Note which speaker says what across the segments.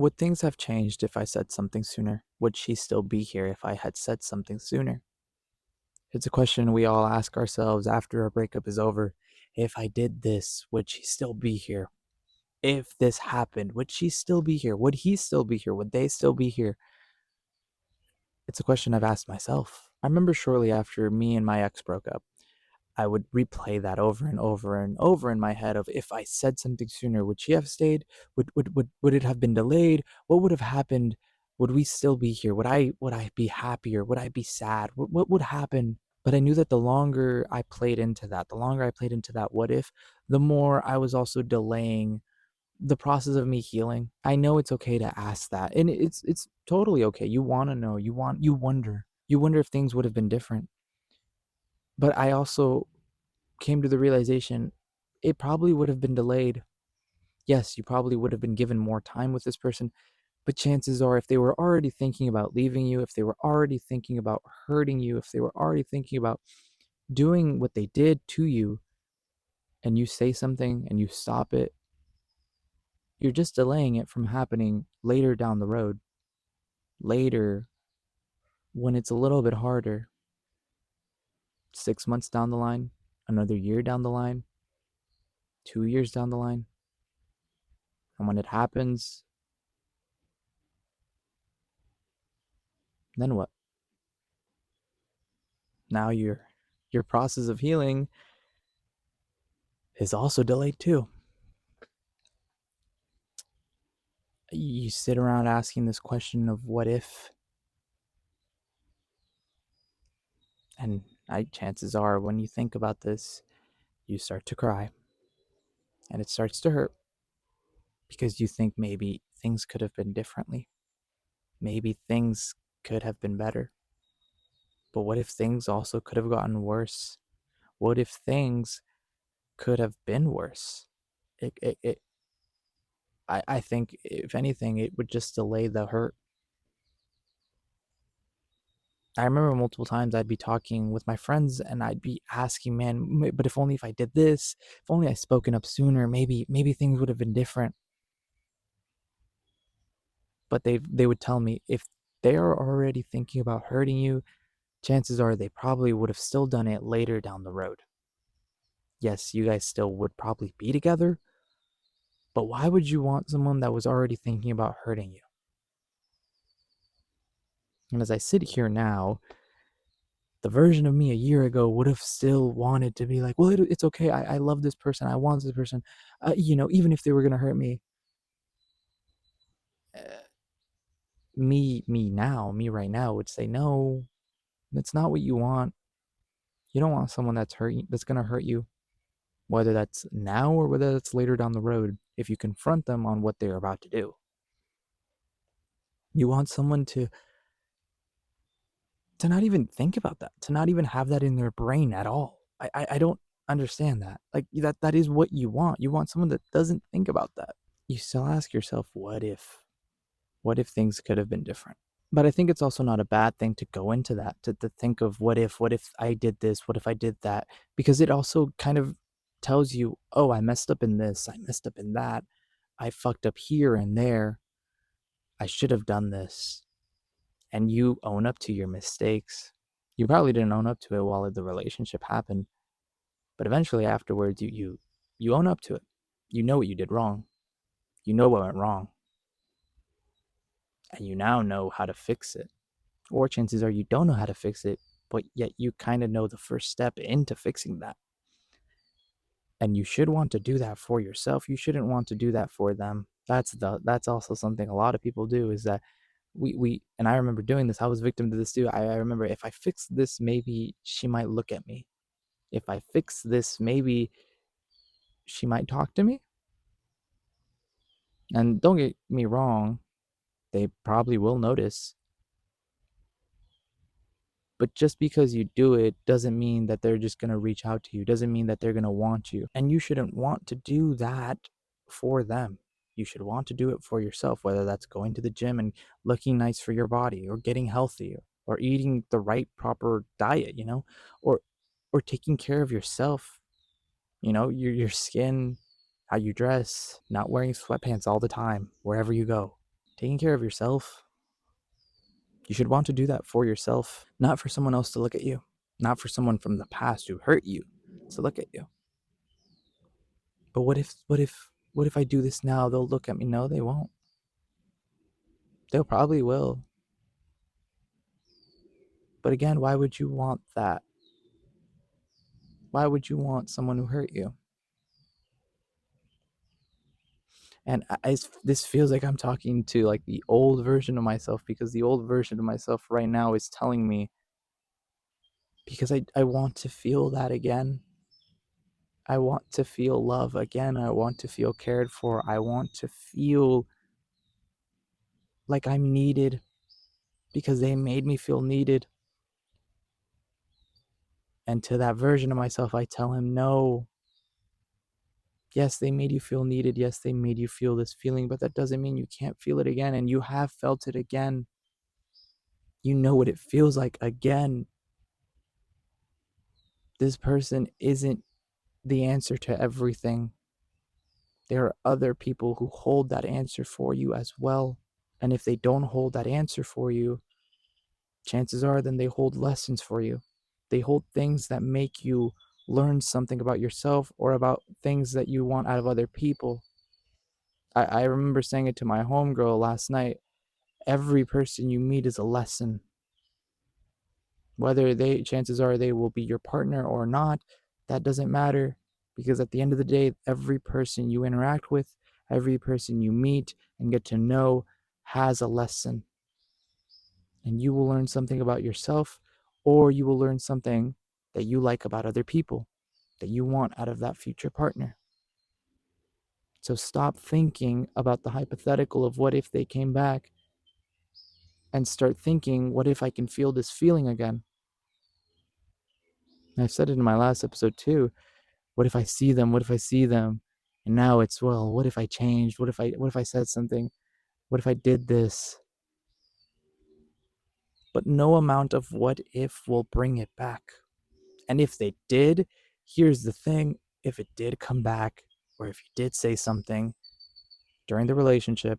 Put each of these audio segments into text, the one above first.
Speaker 1: Would things have changed if I said something sooner? Would she still be here if I had said something sooner? It's a question we all ask ourselves after a breakup is over. If I did this, would she still be here? If this happened, would she still be here? Would he still be here? Would they still be here? It's a question I've asked myself. I remember shortly after me and my ex broke up, I would replay that over and over and over in my head of if I said something sooner, would she have stayed? Would it have been delayed? What would have happened? Would we still be here? Would I be happier? Would I be sad? What would happen? But I knew that the longer I played into that, the longer I played into that what if, the more I was also delaying the process of me healing. I know it's okay to ask that. And it's totally okay. You want to know. You wonder. You wonder if things would have been different. But I also came to the realization it probably would have been delayed. Yes, you probably would have been given more time with this person, but chances are if they were already thinking about leaving you, if they were already thinking about hurting you, if they were already thinking about doing what they did to you, and you say something and you stop it, you're just delaying it from happening later down the road, later when it's a little bit harder, 6 months down the line, another year down the line, 2 years down the line. And when it happens, then what? Now your process of healing is also delayed too. You sit around asking this question of what if, and chances are when you think about this, you start to cry and it starts to hurt because you think maybe things could have been differently. Maybe things could have been better. But what if things also could have gotten worse? What if things could have been worse? It I think if anything, it would just delay the hurt. I remember multiple times I'd be talking with my friends and I'd be asking, man, but if only if I did this, if only I spoken up sooner, maybe things would have been different. But they would tell me if they're already thinking about hurting you, chances are they probably would have still done it later down the road. Yes, you guys still would probably be together, but why would you want someone that was already thinking about hurting you? And as I sit here now, the version of me a year ago would have still wanted to be like, well, it's okay. I love this person. I want this person. Even if they were going to hurt me, uh, me right now would say, no, that's not what you want. You don't want someone that's going to hurt you, whether that's now or whether that's later down the road, if you confront them on what they're about to do. You want someone to not even think about that, to not even have that in their brain at all. I don't understand that. Like that is what you want. You want someone that doesn't think about that. You still ask yourself, what if? What if things could have been different? But I think it's also not a bad thing to go into that, to think of what if I did this, what if I did that? Because it also kind of tells you, oh, I messed up in this, I messed up in that, I fucked up here and there, I should have done this. And you own up to your mistakes. You probably didn't own up to it while the relationship happened, but eventually afterwards you own up to it. You know what you did wrong. You know what went wrong, and you now know how to fix it. Or chances are you don't know how to fix it, but yet you kind of know the first step into fixing that. And you should want to do that for yourself. You shouldn't want to do that for them. That's also something a lot of people do is that we and I remember doing this. I was victim to this too. I remember if I fix this, maybe she might look at me. If I fix this, maybe she might talk to me. And don't get me wrong, they probably will notice. But just because you do it doesn't mean that they're just going to reach out to you, doesn't mean that they're going to want you. And you shouldn't want to do that for them. You should want to do it for yourself, whether that's going to the gym and looking nice for your body or getting healthy or eating the right proper diet, or taking care of yourself, your skin, how you dress, not wearing sweatpants all the time wherever you go. taking care of yourself. You should want to do that for yourself, not for someone else to look at you, not for someone from the past who hurt you to look at you. But what if I do this now, they'll look at me? No, they won't. They'll probably will. But again, why would you want that? Why would you want someone who hurt you? And this feels like I'm talking to like the old version of myself, because the old version of myself right now is telling me, because I want to feel that again. I want to feel love again. I want to feel cared for. I want to feel like I'm needed because they made me feel needed. And to that version of myself, I tell him, no. Yes, they made you feel needed. Yes, they made you feel this feeling, but that doesn't mean you can't feel it again. And you have felt it again. You know what it feels like again. This person isn't the answer to everything. There are other people who hold that answer for you as well. And if they don't hold that answer for you, chances are then they hold lessons for you. They hold things that make you learn something about yourself or about things that you want out of other people. I remember saying it to my homegirl last night. Every person you meet is a lesson. Whether chances are they will be your partner or not, that doesn't matter, because at the end of the day, every person you interact with, every person you meet and get to know has a lesson. And you will learn something about yourself, or you will learn something that you like about other people, that you want out of that future partner. So stop thinking about the hypothetical of what if they came back, and start thinking, what if I can feel this feeling again? And I said it in my last episode too. What if I see them? What if I see them? And now it's, well, what if I changed? What if I said something? What if I did this? But no amount of what if will bring it back. And if they did, here's the thing, if it did come back, or if you did say something during the relationship,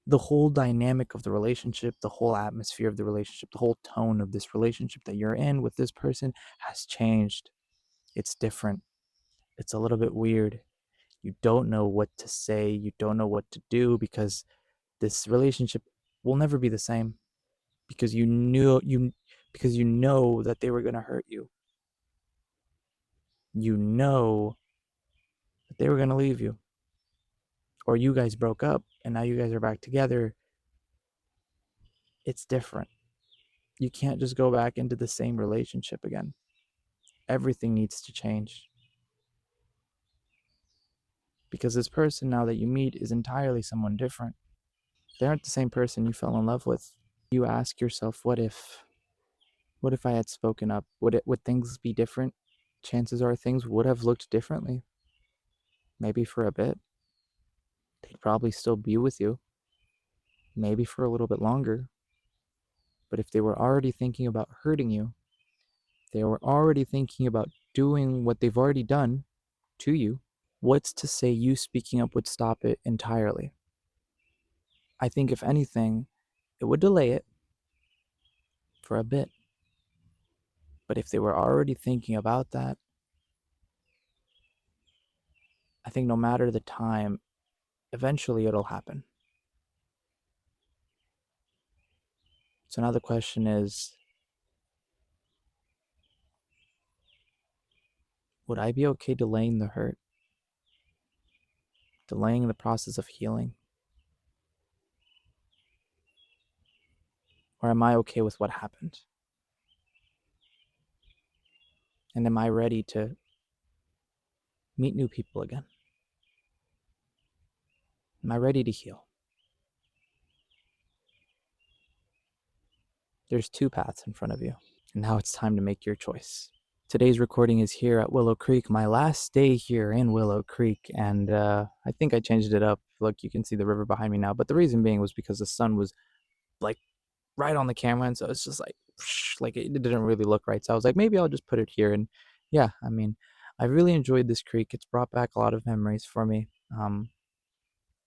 Speaker 1: the whole dynamic of the relationship, the whole atmosphere of the relationship, the whole tone of this relationship that you're in with this person has changed. It's different. It's a little bit weird. You don't know what to say. You don't know what to do, because this relationship will never be the same, because you know that they were going to hurt you. You know that they were going to leave you, or you guys broke up and now you guys are back together. It's different. You can't just go back into the same relationship again. Everything needs to change, because this person now that you meet is entirely someone different. They aren't the same person you fell in love with. You ask yourself, what if I had spoken up? Would things be different? Chances are things would have looked differently. Maybe for a bit. They'd probably still be with you. Maybe for a little bit longer. But if they were already thinking about hurting you, they were already thinking about doing what they've already done to you, what's to say you speaking up would stop it entirely? I think if anything, it would delay it for a bit. But if they were already thinking about that, I think no matter the time, eventually it'll happen. So now the question is, would I be okay delaying the hurt? Delaying the process of healing? Or am I okay with what happened? And am I ready to meet new people again? Am I ready to heal? There's two paths in front of you, and now it's time to make your choice. Today's recording is here at Willow Creek, my last day here in Willow Creek, and I think I changed it up. Look, you can see the river behind me now, but the reason being was because the sun was like right on the camera, and so it's just like it didn't really look right. So I was like, maybe I'll just put it here. And yeah, I mean, I really enjoyed this creek. It's brought back a lot of memories for me.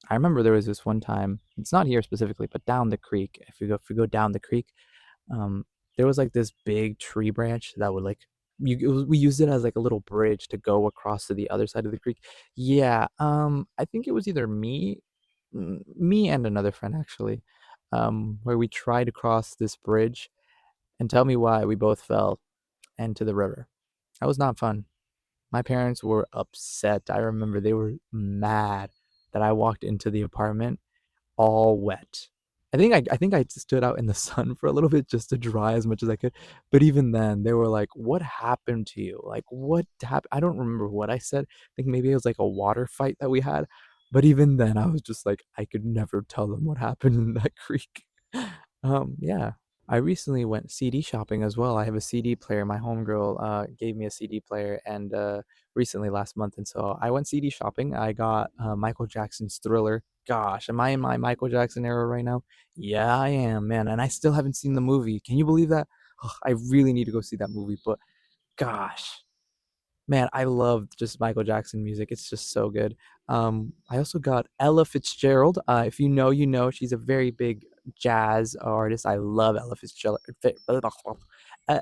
Speaker 1: I remember there was this one time, it's not here specifically, but down the creek. If we go down the creek, um, there was like this big tree branch that would like we used it as like a little bridge to go across to the other side of the creek. Yeah, I think it was either me and another friend actually, where we tried to cross this bridge, and tell me why we both fell into the river. That was not fun. My parents were upset. I remember they were mad that I walked into the apartment all wet. I think I stood out in the sun for a little bit just to dry as much as I could. But even then, they were like, "What happened to you? Like, what happened?" I don't remember what I said. I think maybe it was like a water fight that we had. But even then, I was just like, I could never tell them what happened in that creek. Yeah. I recently went CD shopping as well. I have a CD player. My homegirl gave me a CD player, and recently last month, and so I went CD shopping. I got Michael Jackson's Thriller. Gosh, am I in my Michael Jackson era right now? Yeah, I am, man. And I still haven't seen the movie. Can you believe that? Ugh, I really need to go see that movie. But gosh, man, I love just Michael Jackson music. It's just so good. I also got Ella Fitzgerald. If you know, you know. She's a very big jazz artist. I love Ella Fitzgerald. Uh,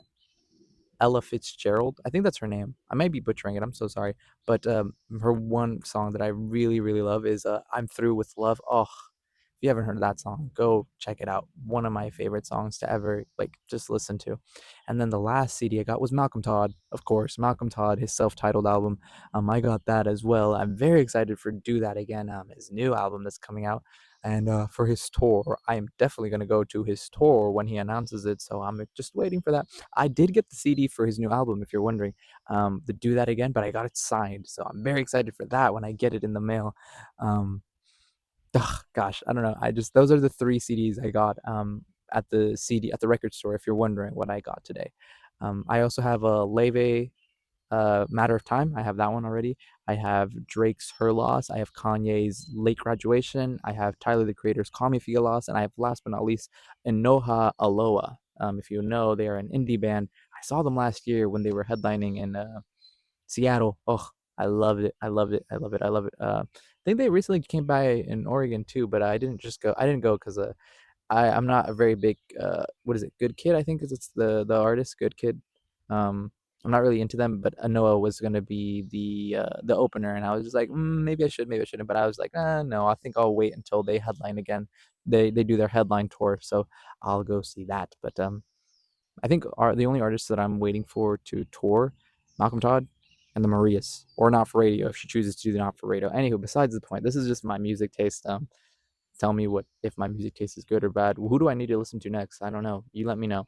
Speaker 1: Ella Fitzgerald. I think that's her name. I might be butchering it. I'm so sorry. But her one song that I really, really love is "I'm Through with Love." Oh, if you haven't heard of that song, go check it out. One of my favorite songs to ever like just listen to. And then the last CD I got was Malcolm Todd, of course. Malcolm Todd, his self-titled album. I got that as well. I'm very excited for Do That Again, his new album that's coming out. And for his tour, I am definitely going to go to his tour when he announces it. So I'm just waiting for that. I did get the CD for his new album, if you're wondering, the Do That Again, but I got it signed. So I'm very excited for that when I get it in the mail. Um, Ugh, gosh, I don't know. I just those are the 3 CDs I got, at the record store, if you're wondering what I got today. I also have a Leve, Matter of Time. I have that one already. I have Drake's Her Loss. I have Kanye's Late Graduation. I have Tyler, the Creator's Call Me If You Get Lost, and I have last but not least, Enoha Aloha. If you know, they are an indie band. I saw them last year when they were headlining in Seattle. Oh, I loved it. I loved it. I love it. I love it. I think they recently came by in Oregon too, but I didn't just go. I didn't go because I'm not a very big what is it? Good Kid, I think is it's the artist Good Kid. Um, I'm not really into them, but Anoa was gonna be the opener, and I was just like, maybe I should, maybe I shouldn't. But I was like, no, I think I'll wait until they headline again. They do their headline tour, so I'll go see that. But I think are the only artists that I'm waiting for to tour, Malcolm Todd and the Marias, or Not for Radio if she chooses to do the Not for Radio. Anywho, besides the point, this is just my music taste. Tell me what if my music taste is good or bad. Who do I need to listen to next? I don't know. You let me know.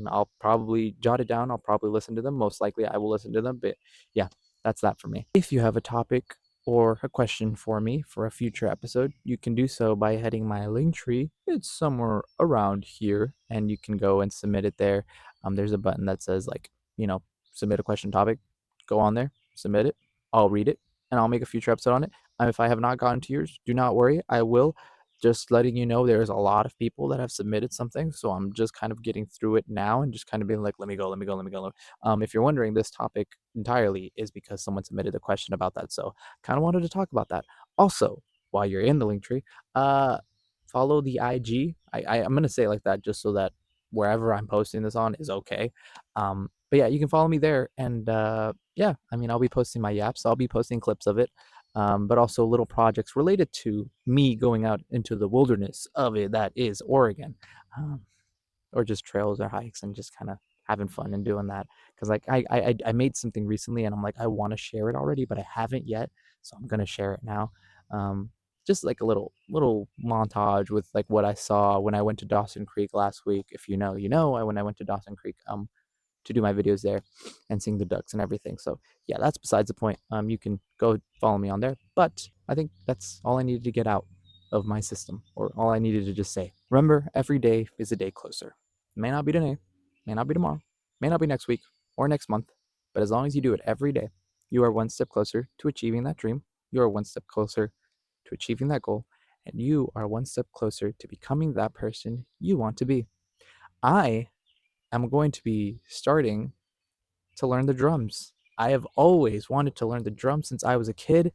Speaker 1: I'll probably jot it down. I'll probably listen to them. Most likely, I will listen to them. But yeah, that's that for me. If you have a topic or a question for me for a future episode, you can do so by heading my link tree. It's somewhere around here, and you can go and submit it there. There's a button that says like, submit a question topic. Go on there, submit it. I'll read it, and I'll make a future episode on it. If I have not gotten to yours, do not worry. I will. Just letting you know there's a lot of people that have submitted something, so I'm just kind of getting through it now and just kind of being like, let me go, let me go, let me go. If you're wondering, this topic entirely is because someone submitted a question about that, so kind of wanted to talk about that. Also, while you're in the link tree, uh, follow the IG. I'm gonna say it like that just so that wherever I'm posting this on is okay. But yeah, you can follow me there, and yeah, I mean, I'll be posting my yaps. I'll be posting clips of it, but also little projects related to me going out into the wilderness of it that is Oregon, um, or just trails or hikes and just kind of having fun and doing that. Because like I made something recently and I'm like I want to share it already, but I haven't yet, so I'm gonna share it now. Um, just like a little montage with like what I saw when I went to Dawson Creek last week. If you know, you know. When I went to Dawson Creek, to do my videos there and seeing the ducks and everything. So yeah, that's besides the point. You can go follow me on there. But I think that's all I needed to get out of my system, or all I needed to just say. Remember, every day is a day closer. It may not be today, may not be tomorrow, may not be next week or next month, but as long as you do it every day, you are one step closer to achieving that dream. You are one step closer to achieving that goal, and you are one step closer to becoming that person you want to be. I am going to be starting to learn the drums. I have always wanted to learn the drums since I was a kid,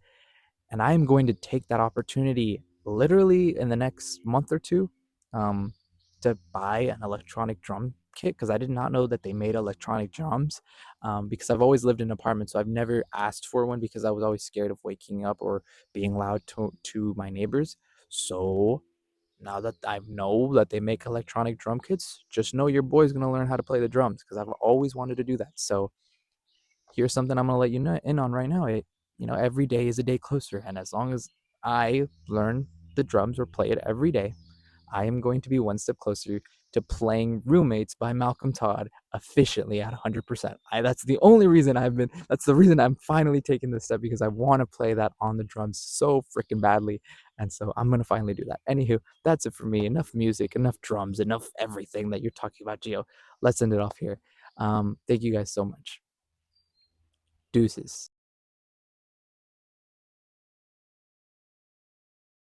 Speaker 1: and I am going to take that opportunity literally in the next month or two, um, to buy an electronic drum kit because I did not know that they made electronic drums. Because I've always lived in an apartment, so I've never asked for one because I was always scared of waking up or being loud to my neighbors. So now that I know that they make electronic drum kits, just know your boy's gonna learn how to play the drums because I've always wanted to do that. So here's something I'm gonna let you know in on right now. Every day is a day closer, and as long as I learn the drums or play it every day, I am going to be one step closer to playing Roommates by Malcolm Todd efficiently at 100%. That's the only reason that's the reason I'm finally taking this step because I want to play that on the drums so freaking badly. And so I'm going to finally do that. Anywho, that's it for me. Enough music, enough drums, enough everything that you're talking about, Gio. Let's end it off here. Thank you guys so much. Deuces.